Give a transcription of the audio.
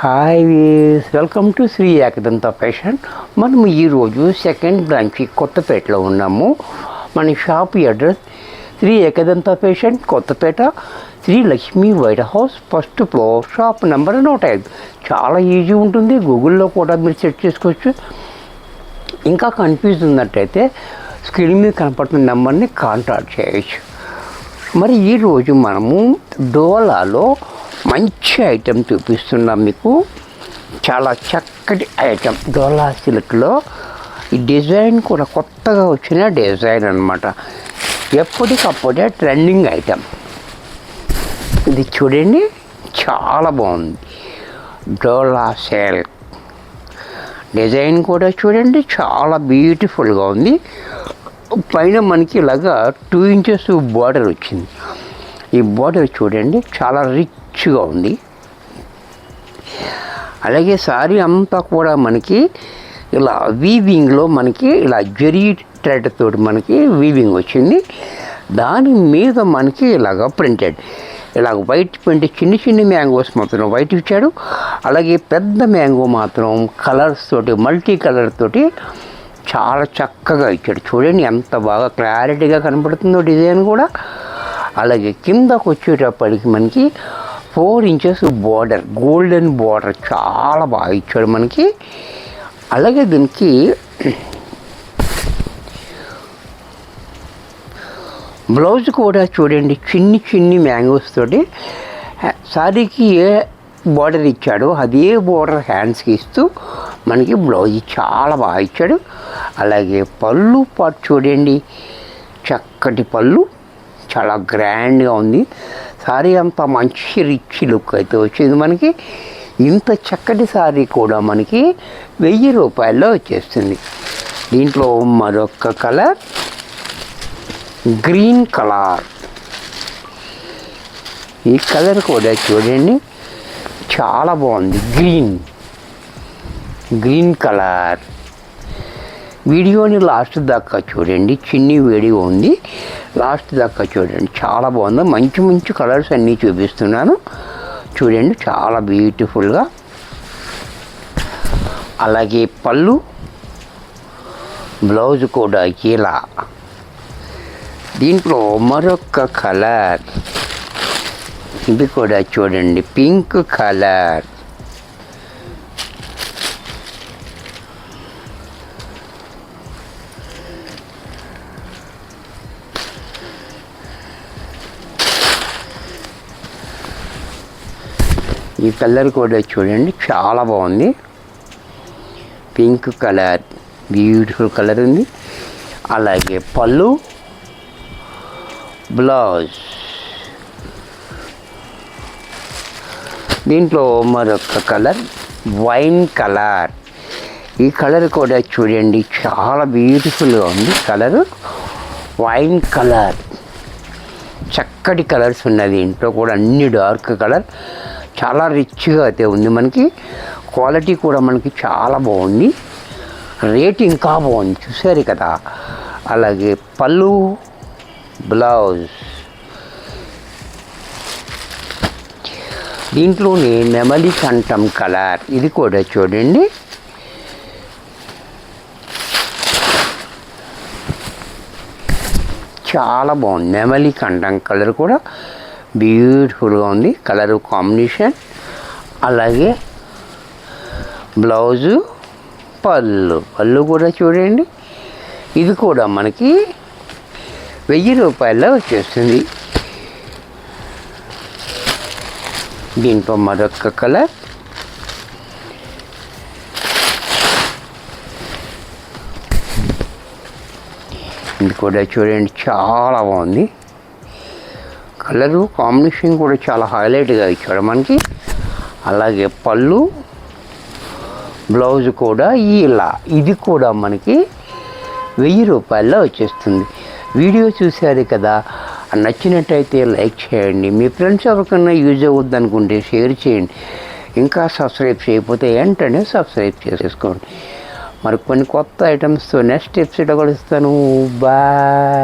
Hi, welcome to Shri Ekadanta Fashion. మనం ఈరోజు second branch కొత్తపేటలో ఉన్నాము. మన shop address Shri Ekadanta Fashion, Kothapeta, Shri Lakshmi White House, first floor, shop number 105. చాలా ఈజీ ఉంటుంది, గూగుల్లో కూడా మీరు సెర్చ్ చేసుకోవచ్చు. ఇంకా కన్ఫ్యూజ్ ఉన్నట్టయితే స్క్రీన్ మీద కనపడుతున్న నెంబర్ని కాంటాక్ట్ చేయొచ్చు. మరి ఈరోజు మనము డోలాలో మంచి ఐటెం చూపిస్తున్నాం మీకు. చాలా చక్కటి ఐటెం డోలా సిల్క్లో. ఈ డిజైన్ కూడా కొత్తగా వచ్చిన డిజైన్ అన్నమాట. ఎప్పటికప్పుడే ట్రెండింగ్ ఐటెం ఇది. చూడండి, చాలా బాగుంది. డోలా సిల్క్ డిజైన్ కూడా చూడండి, చాలా బ్యూటిఫుల్గా ఉంది. పైన మనకి ఇలాగా 2 ఇంచెస్ బార్డర్ వచ్చింది. ఈ బార్డర్ చూడండి, చాలా రిచ్గా ఉంది. అలాగే సారీ అంతా కూడా మనకి ఇలా వీవింగ్లో మనకి ఇలా జరీ థ్రెడ్ తోటి మనకి వీవింగ్ వచ్చింది. దాని మీద మనకి ఇలాగ ప్రింటెడ్, ఇలాగ వైట్ ప్రింట్, చిన్న మ్యాంగోస్ మాత్రం వైట్ ఇచ్చాడు. అలాగే పెద్ద మ్యాంగో మాత్రం కలర్స్ తోటి, మల్టీ కలర్ తోటి చాలా చక్కగా ఇచ్చాడు. చూడండి ఎంత బాగా క్లారిటీగా కనపడుతుందో డిజైన్ కూడా. అలాగే కిందకు వచ్చేటప్పటికి మనకి 4 ఇంచెస్ బార్డర్, గోల్డెన్ బార్డర్ చాలా బాగా ఇచ్చాడు మనకి. అలాగే దీనికి బ్లౌజ్ కూడా చూడండి, చిన్ని మ్యాంగోస్ తోటి సారీకి ఏ బార్డర్ ఇచ్చాడో అదే బార్డర్ హ్యాండ్స్కి ఇస్తూ మనకి బ్లౌజ్ చాలా బాగా ఇచ్చాడు. అలాగే పళ్ళు పాటు చూడండి, చక్కటి పళ్ళు, చాలా గ్రాండ్గా ఉంది. సారీ అంతా మంచి రిచ్ లుక్ అయితే వచ్చింది మనకి. ఇంత చక్కటి సారీ కూడా మనకి 1000 రూపాయల్లో వచ్చేస్తుంది. దీంట్లో మరొక కలర్ గ్రీన్ కలర్. ఈ కలర్ కూడా చూడండి, చాలా బాగుంది. Green colour. వీడియోని లాస్ట్ దాకా చూడండి, చిన్ని వీడియో ఉంది, లాస్ట్ దాకా చూడండి. చాలా బాగుంది. మంచి కలర్స్ అన్నీ చూపిస్తున్నాను చూడండి, చాలా బ్యూటిఫుల్గా. అలాగే పళ్ళు, బ్లౌజ్ కూడా ఇలా. దీంట్లో మరొక కలర్, ఇది కూడా చూడండి, పింక్ కలర్. ఈ కలర్ కూడా చూడండి, చాలా బాగుంది. పింక్ కలర్, బ్యూటిఫుల్ కలర్ ఉంది. అలాగే పళ్ళు, బ్లౌజ్. దీంట్లో మరొక కలర్ వైన్ కలర్. ఈ కలర్ కూడా చూడండి, చాలా బ్యూటిఫుల్గా ఉంది. కలరు వైన్ కలర్, చక్కటి కలర్స్ ఉన్నాయి దీంట్లో కూడా. అన్ని డార్క్ కలర్, చాలా రిచ్గా అయితే ఉంది మనకి. క్వాలిటీ కూడా మనకి చాలా బాగుంది. రేట్ ఇంకా బాగుంది, చూసారు కదా. అలాగే పళ్ళు, బ్లౌజ్. దీంట్లోనే నెమలి కంఠం కలర్. ఇది కూడా చూడండి, చాలా బాగుంది. నెమలి కంఠం కలర్ కూడా బ్యూటిఫుల్గా ఉంది, కలరు కాంబినేషన్. అలాగే బ్లౌజు, పళ్ళు కూడా చూడండి. ఇది కూడా మనకి 1000 రూపాయల్లో వచ్చేస్తుంది. దీంట్లో మరొక కలర్, ఇది కూడా చూడండి, చాలా బాగుంది. కలరు కాంబినేషన్ కూడా చాలా హైలైట్గా ఇచ్చాడు మనకి. అలాగే పళ్ళు, బ్లౌజ్ కూడా ఇలా. ఇది కూడా మనకి 1000 రూపాయల్లో వచ్చేస్తుంది. వీడియో చూశారు కదా, నచ్చినట్టయితే లైక్ చేయండి. మీ ఫ్రెండ్స్ ఎవరికన్నా యూజ్ అవుద్ది అనుకుంటే షేర్ చేయండి. ఇంకా సబ్స్క్రైబ్ చేయకపోతే వెంటనే సబ్స్క్రైబ్ చేసుకోండి. మరి కొన్ని కొత్త ఐటమ్స్తో నెక్స్ట్ ఎపిసోడ్ కలుస్తాను. బాయ్.